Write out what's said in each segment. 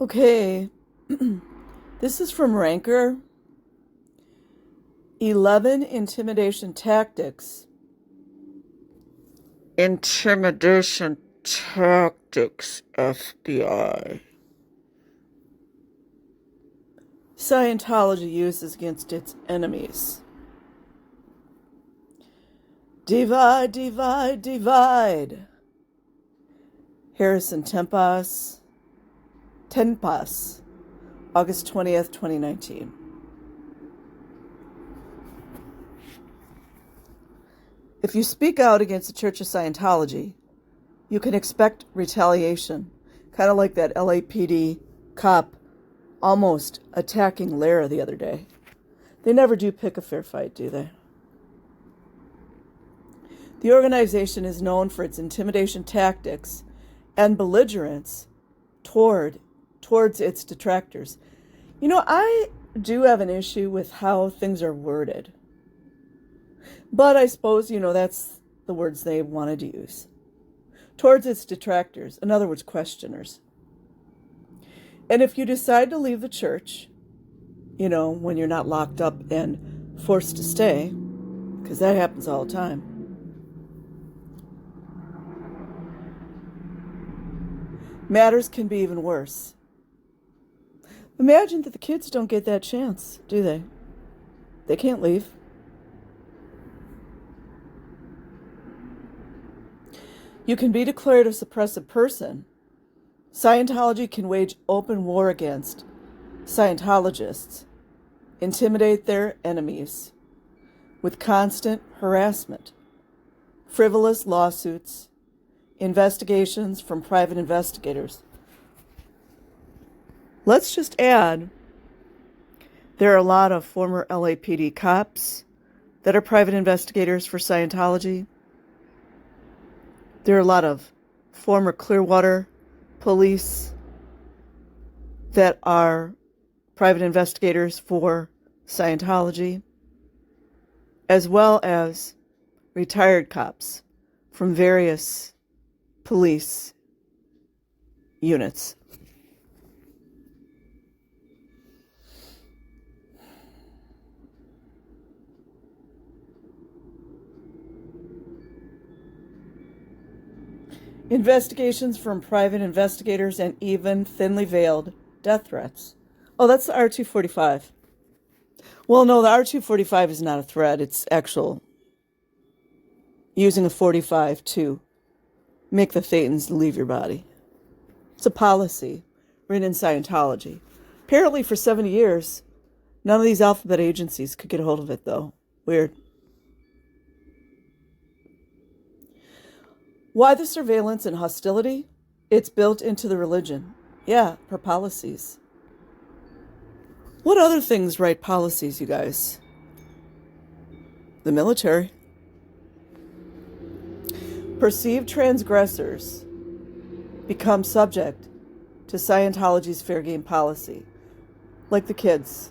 Okay, this is from Ranker. 11 intimidation tactics. Intimidation tactics, FBI. Scientology uses against its enemies. Divide, divide, divide. Harrison Tempas, August 20th, 2019. If you speak out against the Church of Scientology, you can expect retaliation, kind of like that LAPD cop almost attacking Lara the other day. They never do pick a fair fight, do they? The organization is known for its intimidation tactics and belligerence towards its detractors. You know, I do have an issue with how things are worded. But I suppose, that's the words they wanted to use. Towards its detractors, in other words, questioners. And if you decide to leave the church, when you're not locked up and forced to stay, because that happens all the time, matters can be even worse. Imagine that the kids don't get that chance, do they? They can't leave. You can be declared a suppressive person. Scientology can wage open war against Scientologists, intimidate their enemies with constant harassment, frivolous lawsuits, investigations from private investigators. Let's just add, there are a lot of former LAPD cops that are private investigators for Scientology. There are a lot of former Clearwater police that are private investigators for Scientology, as well as retired cops from various police units. Investigations from private investigators and even thinly veiled death threats. Oh, that's the R245. Well, no, the R245 is not a threat. It's actual using a 45 to make the thetans leave your body. It's a policy written in Scientology. Apparently for 70 years, none of these alphabet agencies could get a hold of it, though. Weird. Why the surveillance and hostility? It's built into the religion. Yeah, for policies. What other things write policies, you guys? The military. Perceived transgressors become subject to Scientology's fair game policy. Like the kids.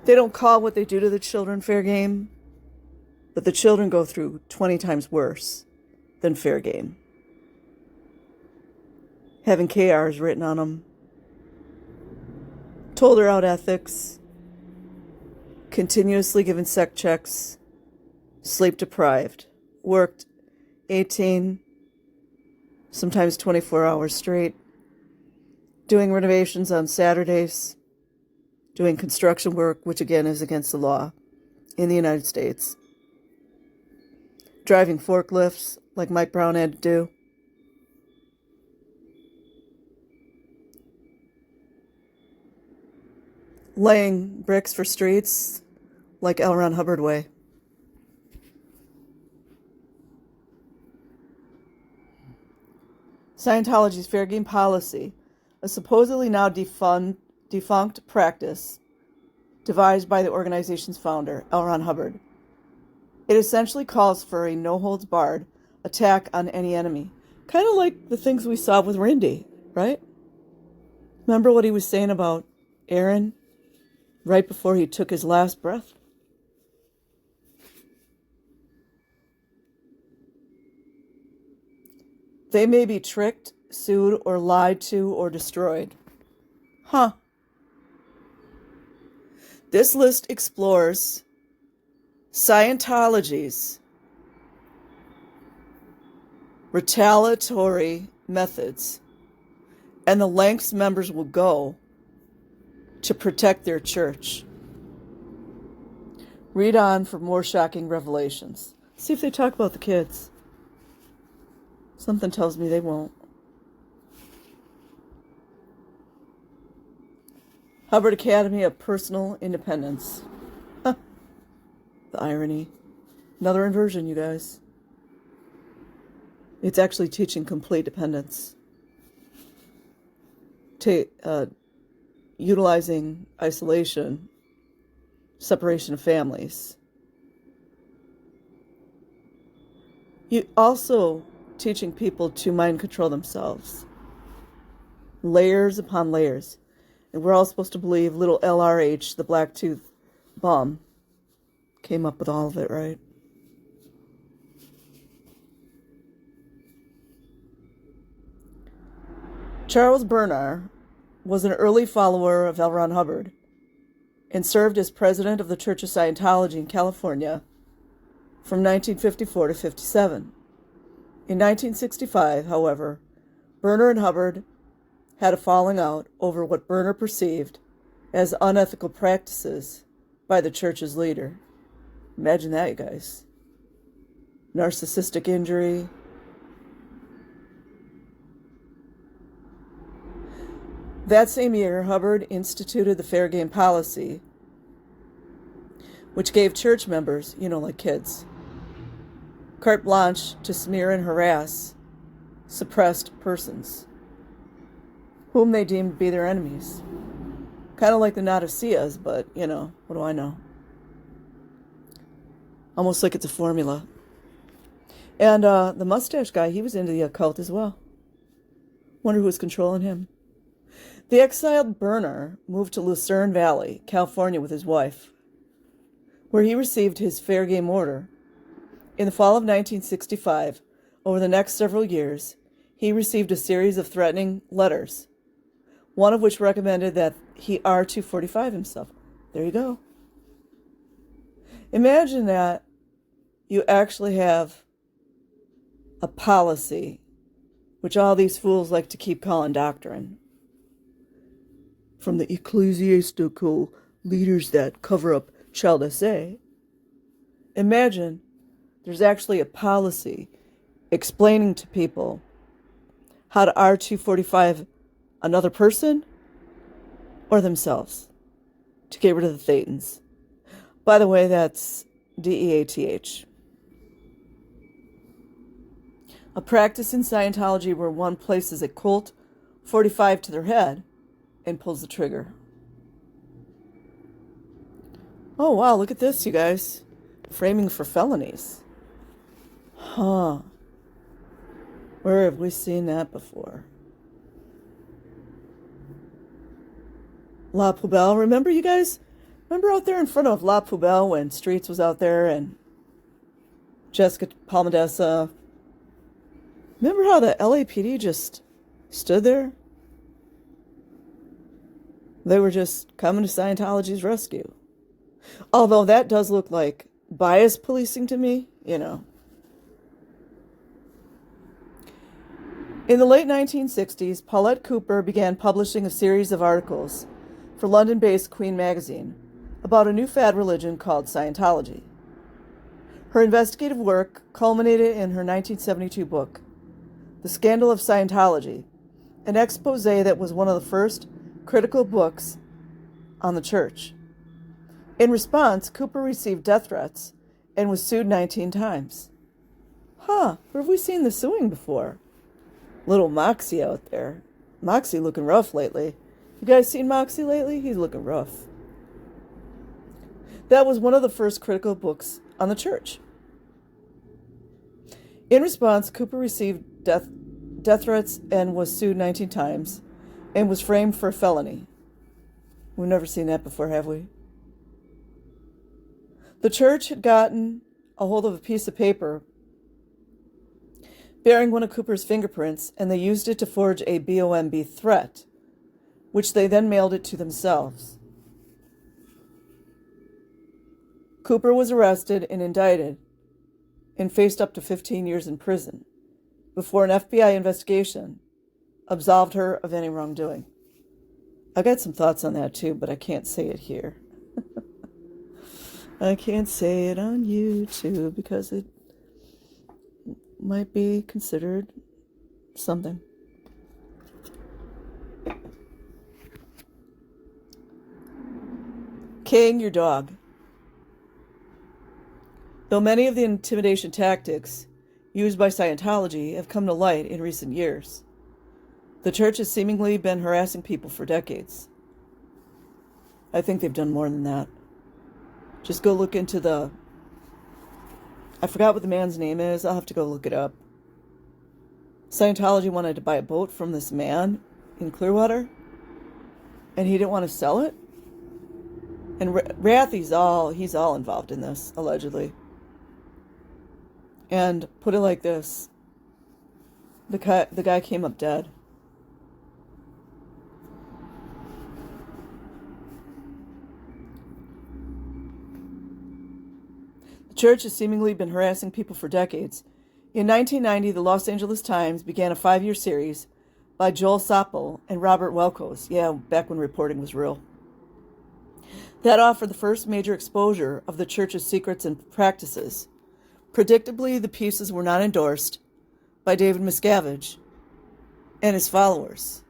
They don't call what they do to the children fair game, but the children go through 20 times worse than fair game. Having KRs written on them. Told her out ethics. Continuously given sec checks. Sleep deprived. Worked 18, sometimes 24 hours straight. Doing renovations on Saturdays. Doing construction work, which again is against the law in the United States. Driving forklifts like Mike Brown had to do. Laying bricks for streets like L. Ron Hubbard way. Scientology's fair game policy, a supposedly now defunct practice devised by the organization's founder, L. Ron Hubbard. It essentially calls for a no-holds-barred attack on any enemy. Kind of like the things we saw with Randy, right? Remember what he was saying about Aaron right before he took his last breath? They may be tricked sued, or lied to, or destroyed. Huh. This list explores Scientology's retaliatory methods and the lengths members will go to protect their church. Read on for more shocking revelations. See if they talk about the kids. Something tells me they won't. Hubbard Academy of Personal Independence. Huh. The irony. Another inversion, you guys. It's actually teaching complete dependence. Utilizing isolation, separation of families. You also teaching people to mind control themselves. Layers upon layers. And we're all supposed to believe little LRH, the black tooth bum, came up with all of it, right? Charles Bernard was an early follower of L. Ron Hubbard and served as president of the Church of Scientology in California from 1954 to 57. In 1965, however, Bernard and Hubbard had a falling out over what Bernard perceived as unethical practices by the church's leader. Imagine that, you guys. Narcissistic injury. That same year, Hubbard instituted the fair game policy, which gave church members, like kids, carte blanche to smear and harass suppressed persons, whom they deemed to be their enemies. Kind of like the Nauticeas, but, what do I know? Almost like it's a formula. And the mustache guy, he was into the occult as well. Wonder who was controlling him. The exiled Bernard moved to Lucerne Valley, California with his wife, where he received his fair game order. In the fall of 1965, over the next several years, he received a series of threatening letters, one of which recommended that he R245 himself. There you go. Imagine that you actually have a policy, which all these fools like to keep calling doctrine, from the ecclesiastical leaders that cover up child SA. Imagine there's actually a policy explaining to people how to R245 another person or themselves to get rid of the Thetans. By the way, that's DEATH. A practice in Scientology where one places a Colt 45 to their head and pulls the trigger. Oh, wow, look at this, you guys. Framing for felonies. Huh. Where have we seen that before? La Poubelle. Remember, you guys? Remember out there in front of La Poubelle when Streets was out there and Jessica Palmadessa? Remember how the LAPD just stood there? They were just coming to Scientology's rescue. Although that does look like bias policing to me, In the late 1960s, Paulette Cooper began publishing a series of articles for London-based Queen magazine about a new fad religion called Scientology. Her investigative work culminated in her 1972 book, The Scandal of Scientology, an expose that was one of the first critical books on the church. In response, Cooper received death threats and was sued 19 times. Huh, where have we seen the suing before? Little Moxie out there. Moxie looking rough lately. You guys seen Moxie lately? He's looking rough. That was one of the first critical books on the church. In response, Cooper received death threats and was sued 19 times and was framed for a felony. We've never seen that before, have we? The church had gotten a hold of a piece of paper bearing one of Cooper's fingerprints, and they used it to forge a BOMB threat, which they then mailed it to themselves. Cooper was arrested and indicted and faced up to 15 years in prison before an FBI investigation absolved her of any wrongdoing. I got some thoughts on that too, but I can't say it here. I can't say it on YouTube because it might be considered something. King your dog. Though many of the intimidation tactics used by Scientology have come to light in recent years, the church has seemingly been harassing people for decades. I think they've done more than that. Just go look into I forgot what the man's name is. I'll have to go look it up. Scientology wanted to buy a boat from this man in Clearwater, and he didn't want to sell it. And Rathy's he's all involved in this, allegedly. And put it like this, the guy came up dead. The church has seemingly been harassing people for decades. In 1990, the Los Angeles Times began a 5-year series by Joel Sapol and Robert Welkos, back when reporting was real, that offered the first major exposure of the church's secrets and practices. Predictably, the pieces were not endorsed by David Miscavige and his followers.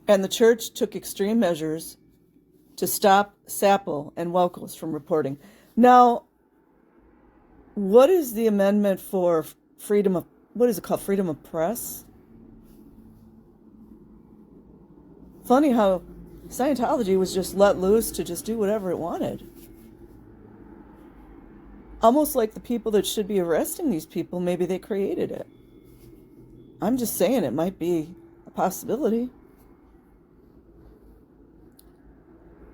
And the church took extreme measures to stop Sapol and Welkos from reporting. Now, what is the amendment for freedom of, what is it called, freedom of press? Funny how Scientology was just let loose to just do whatever it wanted. Almost like the people that should be arresting these people, maybe they created it. I'm just saying it might be a possibility.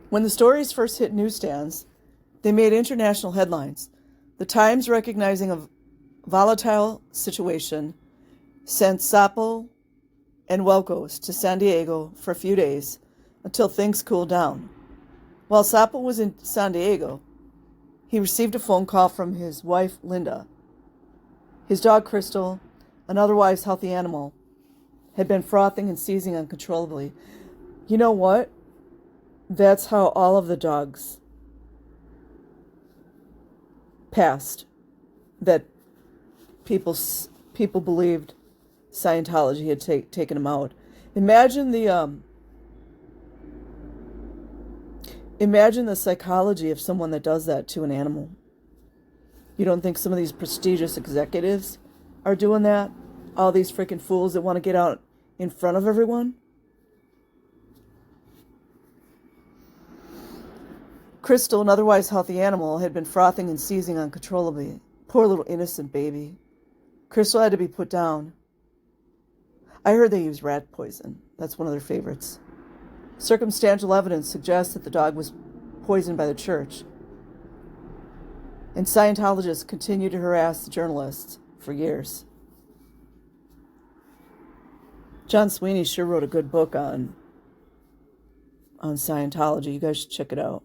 When the stories first hit newsstands, they made international headlines. The Times, recognizing a volatile situation, sent Sapol and Welkos to San Diego for a few days until things cooled down. While Sapol was in San Diego, he received a phone call from his wife, Linda. His dog, Crystal, an otherwise healthy animal, had been frothing and seizing uncontrollably. You know what? That's how all of the dogs passed that people believed Scientology had taken them out. Imagine the psychology of someone that does that to an animal. You don't think some of these prestigious executives are doing that? All these freaking fools that want to get out in front of everyone? Crystal, an otherwise healthy animal, had been frothing and seizing uncontrollably. Poor little innocent baby. Crystal had to be put down. I heard they used rat poison. That's one of their favorites. Circumstantial evidence suggests that the dog was poisoned by the church. And Scientologists continue to harass the journalists for years. John Sweeney sure wrote a good book on Scientology. You guys should check it out.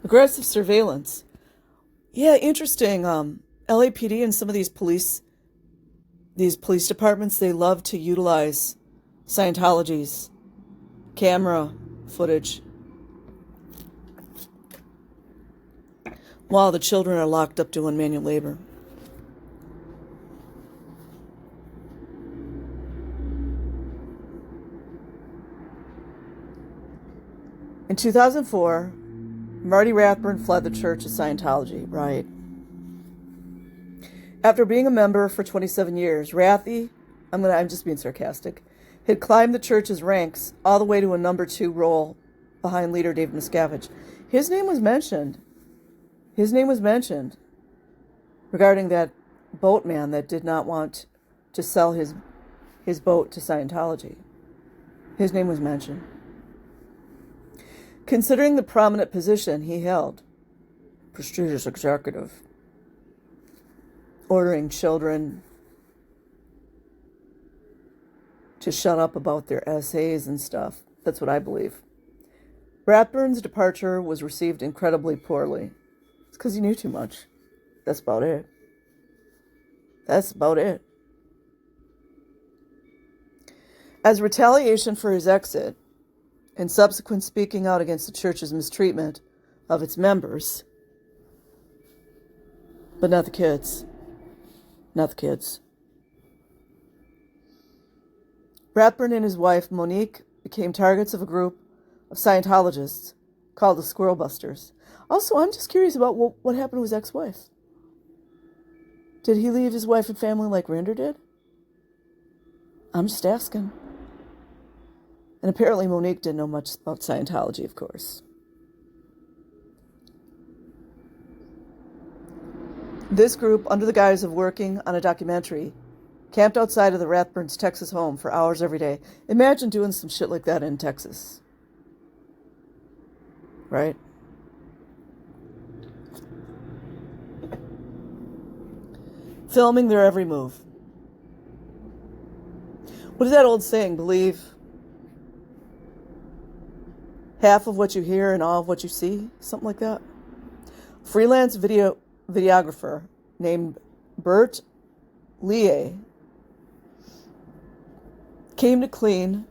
Aggressive surveillance. Yeah, interesting. LAPD and some of these police departments, they love to utilize Scientology's camera footage while the children are locked up doing manual labor. In 2004, Marty Rathburn fled the Church of Scientology, right? After being a member for 27 years, Rathy, I'm just being sarcastic, had climbed the church's ranks all the way to a number 2 role behind leader David Miscavige. His name was mentioned regarding that boatman that did not want to sell his boat to Scientology. His name was mentioned. considering the prominent position he held. Prestigious executive. Ordering children to shut up about their essays and stuff. That's what I believe. Rathbun's departure was received incredibly poorly. It's because he knew too much. That's about it. That's about it. As retaliation for his exit and subsequent speaking out against the church's mistreatment of its members, but not the kids. Not the kids. Rathbun and his wife, Monique, became targets of a group of Scientologists called the Squirrel Busters. Also, I'm just curious about what happened to his ex-wife. Did he leave his wife and family like Rinder did? I'm just asking. And apparently Monique didn't know much about Scientology, of course. This group, under the guise of working on a documentary, camped outside of the Rathburns' Texas home for hours every day. Imagine doing some shit like that in Texas. Right? Filming their every move. What is that old saying? Believe half of what you hear and all of what you see? Something like that. Freelance videographer named Bert Lee came to clean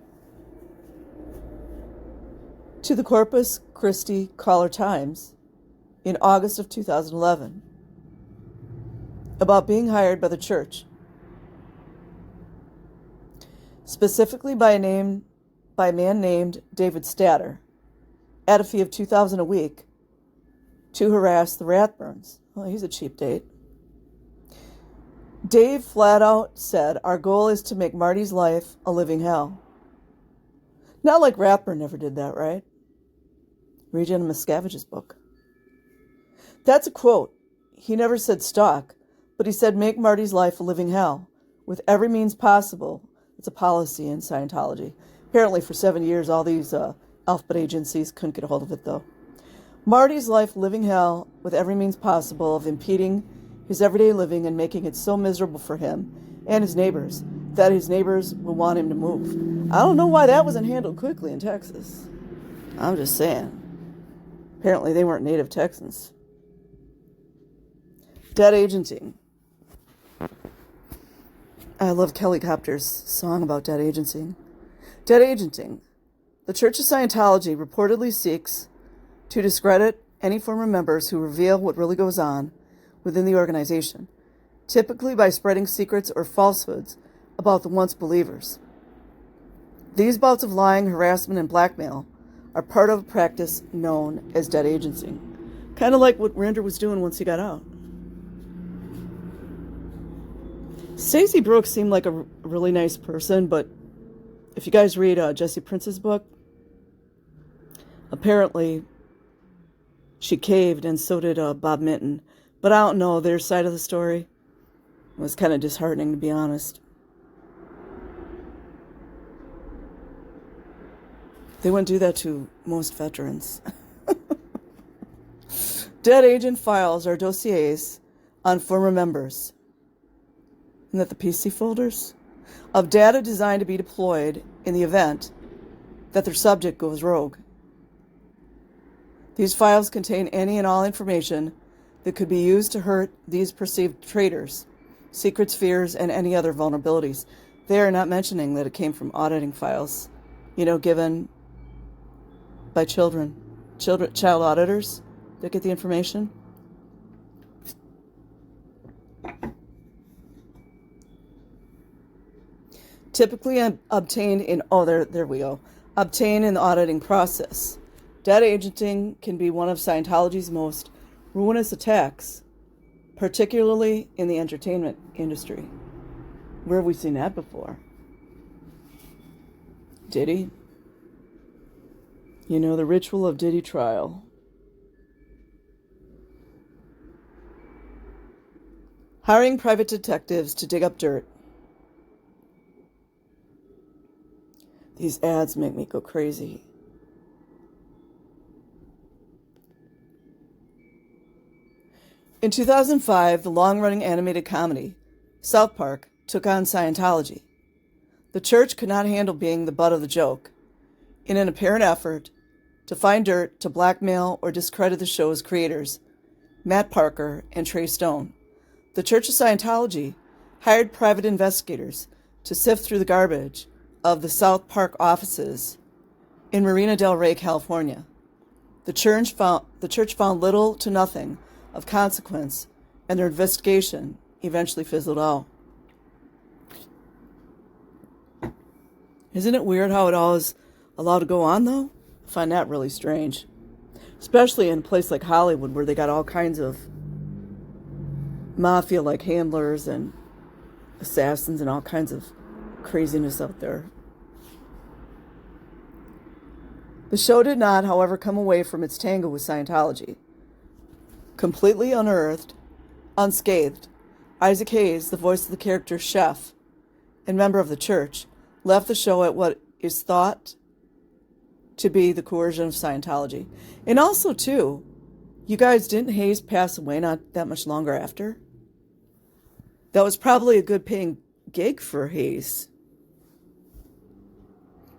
to the Corpus Christi Caller-Times in August of 2011 about being hired by the church, specifically by a man named David Statter, at a fee of $2,000 a week to harass the Rathburns. Well, he's a cheap date. Dave flat out said, "Our goal is to make Marty's life a living hell." Not like Rathburn never did that, right? Read Jenna Miscavige's book. That's a quote. He never said stalk, but he said make Marty's life a living hell with every means possible. It's a policy in Scientology. Apparently for 7 years, all these alphabet agencies couldn't get a hold of it, though. Marty's life living hell with every means possible of impeding his everyday living and making it so miserable for him and his neighbors that his neighbors will want him to move. I don't know why that wasn't handled quickly in Texas. I'm just saying. Apparently they weren't native Texans. Dead agenting. I love Kelly Copter's song about dead agenting. Dead agenting. The Church of Scientology reportedly seeks to discredit any former members who reveal what really goes on within the organization, typically by spreading secrets or falsehoods about the once believers. These bouts of lying, harassment, and blackmail are part of a practice known as dead agency. Kind of like what Rinder was doing once he got out. Stacey Brooks seemed like a really nice person, but if you guys read Jesse Prince's book, apparently she caved, and so did Bob Minton. But I don't know, their side of the story. It was kind of disheartening, to be honest. They wouldn't do that to most veterans. Dead agent files are dossiers on former members. Isn't that the PC folders? Of data designed to be deployed in the event that their subject goes rogue. These files contain any and all information that could be used to hurt these perceived traitors, secrets, fears, and any other vulnerabilities. They are not mentioning that it came from auditing files, given by child auditors that get the information. Typically obtained in, obtained in the auditing process. Dead agenting can be one of Scientology's most ruinous attacks, particularly in the entertainment industry. Where have we seen that before? Diddy? The ritual of Diddy trial. Hiring private detectives to dig up dirt. These ads make me go crazy. In 2005, the long-running animated comedy, South Park, took on Scientology. The church could not handle being the butt of the joke. In an apparent effort to find dirt to blackmail or discredit the show's creators, Matt Parker and Trey Stone, the Church of Scientology hired private investigators to sift through the garbage of the South Park offices in Marina del Rey, California. The church found little to nothing of consequence, and their investigation eventually fizzled out. Isn't it weird how it all is allowed to go on, though? I find that really strange. Especially in a place like Hollywood, where they got all kinds of mafia-like handlers and assassins and all kinds of craziness out there. The show did not, however, come away from its tangle with Scientology. Completely unearthed, unscathed, Isaac Hayes, the voice of the character Chef and member of the church, left the show at what is thought to be the coercion of Scientology. And also, too, you guys, didn't Hayes pass away not that much longer after? That was probably a good paying gig for Hayes.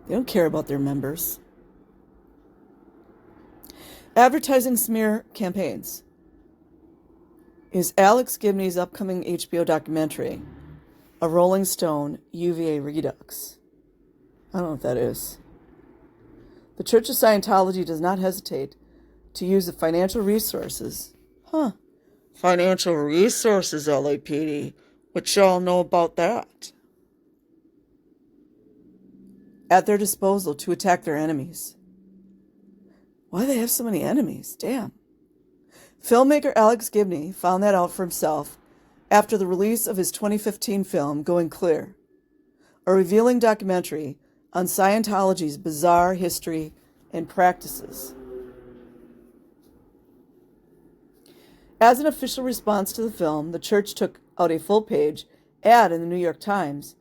They don't care about their members. Advertising smear campaigns is Alex Gibney's upcoming HBO documentary, A Rolling Stone UVA Redux. I don't know what that is. The Church of Scientology does not hesitate to use the financial resources. Financial resources, LAPD. What y'all know about that? At their disposal to attack their enemies. Why do they have so many enemies? Damn. Filmmaker Alex Gibney found that out for himself after the release of his 2015 film, Going Clear, a revealing documentary on Scientology's bizarre history and practices. As an official response to the film, the church took out a full-page ad in the New York Times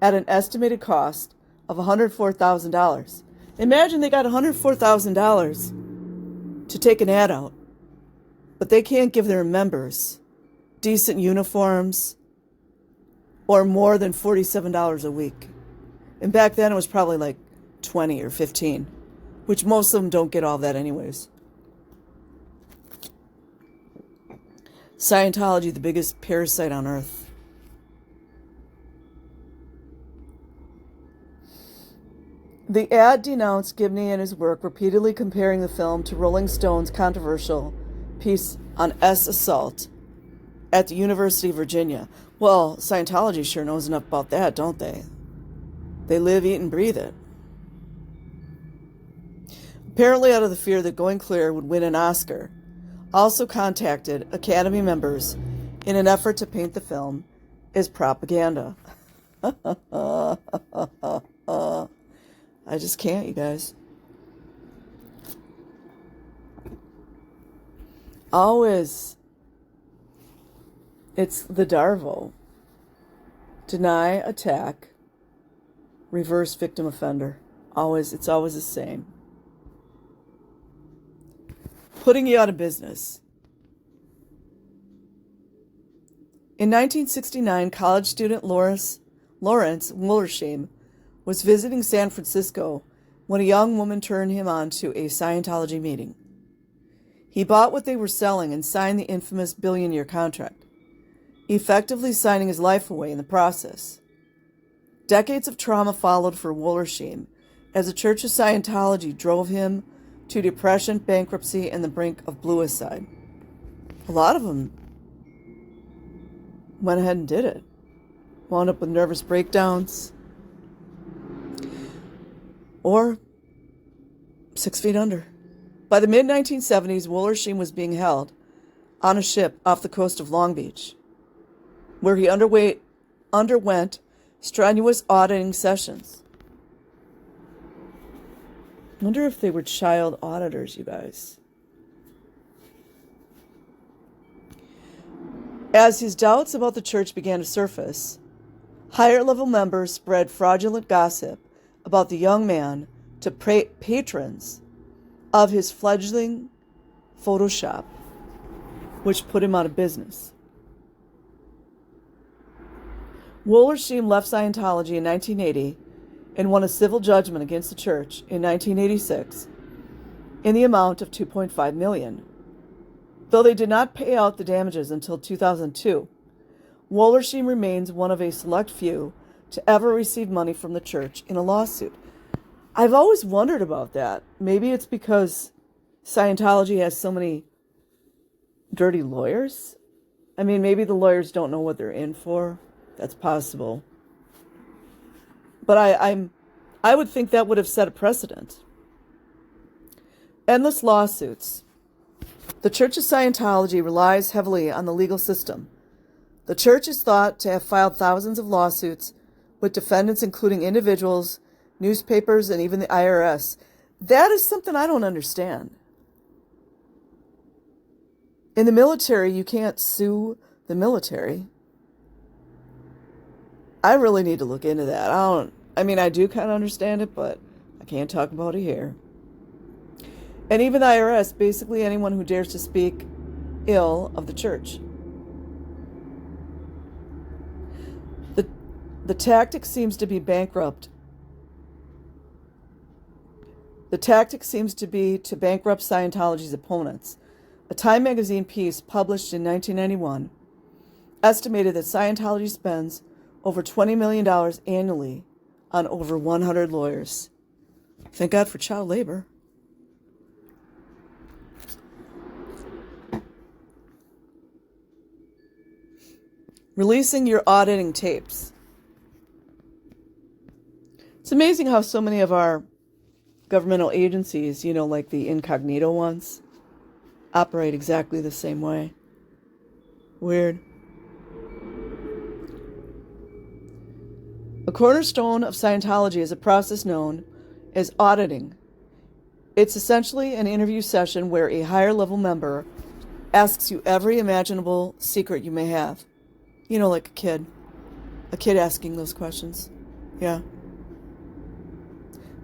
at an estimated cost of $104,000. Imagine they got $104,000 to take an ad out, but they can't give their members decent uniforms or more than $47 a week. And back then it was probably like 20 or 15, which most of them don't get all that anyways. Scientology, the biggest parasite on earth. The ad denounced Gibney and his work, repeatedly comparing the film to Rolling Stone's controversial piece on S assault at the University of Virginia. Well, Scientology sure knows enough about that, don't they? They live, eat, and breathe it. Apparently out of the fear that Going Clear would win an Oscar, also contacted Academy members in an effort to paint the film as propaganda. I just can't, you guys. Always, it's the Darvo. Deny, attack, reverse victim offender. It's always the same. Putting you out of business. In 1969, college student Lawrence Wollersheim was visiting San Francisco when a young woman turned him on to a Scientology meeting. He bought what they were selling and signed the infamous billion-year contract, effectively signing his life away in the process. Decades of trauma followed for Wollersheim as the Church of Scientology drove him to depression, bankruptcy, and the brink of bluicide. A lot of them went ahead and did it. Wound up with nervous breakdowns or 6 feet under. By the mid-1970s, Wollersheim was being held on a ship off the coast of Long Beach, where he underwent strenuous auditing sessions. I wonder if they were child auditors, you guys. As his doubts about the church began to surface, higher-level members spread fraudulent gossip about the young man to patrons of his fledgling photo shop. which put him out of business. Wollersheim left Scientology in 1980 and won a civil judgment against the church in 1986 in the amount of $2.5 million. Though they did not pay out the damages until 2002, Wollersheim remains one of a select few to ever receive money from the church in a lawsuit. I've always wondered about that. Maybe it's because Scientology has so many dirty lawyers. I mean, maybe the lawyers don't know what they're in for. That's possible. But I would think that would have set a precedent. Endless lawsuits. The Church of Scientology relies heavily on the legal system. The church is thought to have filed thousands of lawsuits with defendants including individuals, newspapers, and even the IRS. That is something I don't understand. In the military, you can't sue the military. I really need to look into that. I do kind of understand it, but I can't talk about it here. And even the IRS, basically anyone who dares to speak ill of the church. The tactic seems to be bankrupt. The tactic seems to be to bankrupt Scientology's opponents. A Time magazine piece published in 1991 estimated that Scientology spends over $20 million annually on over 100 lawyers. Thank God for child labor. Releasing your auditing tapes. It's amazing how so many of our governmental agencies, like the incognito ones, operate exactly the same way. Weird. A cornerstone of Scientology is a process known as auditing. It's essentially an interview session where a higher level member asks you every imaginable secret you may have. Like a kid. A kid asking those questions. Yeah.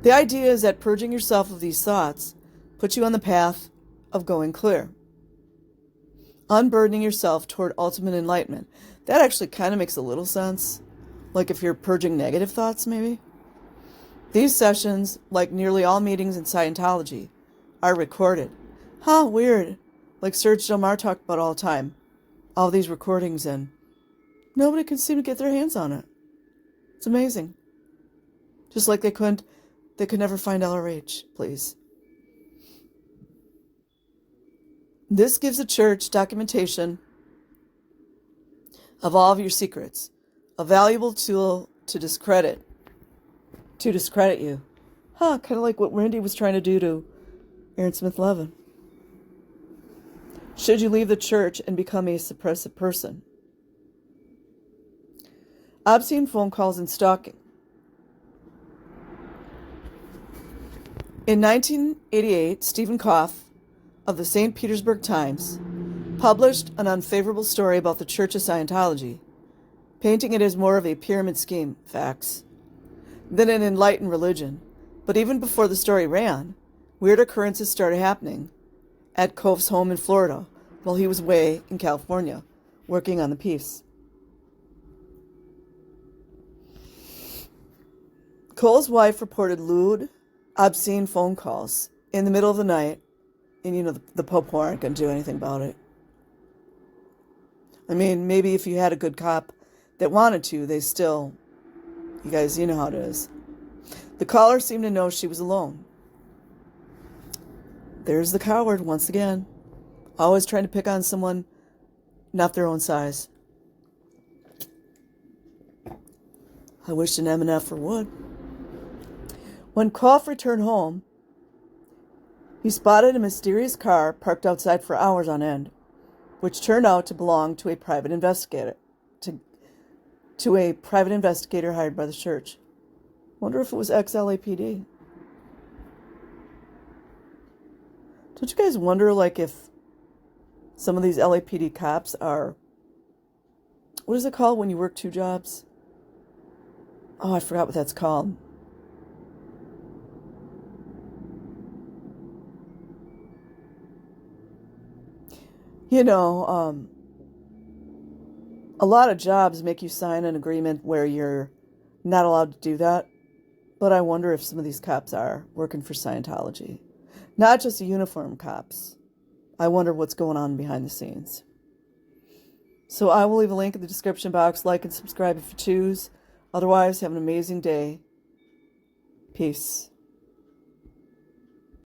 The idea is that purging yourself of these thoughts puts you on the path of going clear. Unburdening yourself toward ultimate enlightenment. That actually kind of makes a little sense. Like if you're purging negative thoughts, maybe. These sessions, like nearly all meetings in Scientology, are recorded. Weird. Like Serge Delmar talked about all the time. All these recordings, and nobody can seem to get their hands on it. It's amazing. Just like they could never find LRH, please. This gives the church documentation of all of your secrets, a valuable tool to discredit you. Kind of like what Randy was trying to do to Aaron Smith-Levin. Should you leave the church and become a suppressive person? Obscene phone calls and stalking. In 1988, Stephen Koff of the St. Petersburg Times published an unfavorable story about the Church of Scientology, painting it as more of a pyramid scheme, facts, than an enlightened religion. But even before the story ran, weird occurrences started happening at Koff's home in Florida while he was away in California working on the piece. Cole's wife reported lewd, obscene phone calls in the middle of the night, and the Pope aren't going to do anything about it. I mean, maybe if you had a good cop that wanted to, you guys, you know how it is. The caller seemed to know she was alone. There's the coward once again, always trying to pick on someone not their own size. I wish an MNF would. When Koff returned home, he spotted a mysterious car parked outside for hours on end, which turned out to belong to a private investigator, to a private investigator hired by the church. Wonder if it was ex-LAPD. Don't you guys wonder, if some of these LAPD cops are, what is it called when you work two jobs? Oh, I forgot what that's called. You know, a lot of jobs make you sign an agreement where you're not allowed to do that. But I wonder if some of these cops are working for Scientology. Not just the uniform cops. I wonder what's going on behind the scenes. So I will leave a link in the description box. Like and subscribe if you choose. Otherwise, have an amazing day. Peace.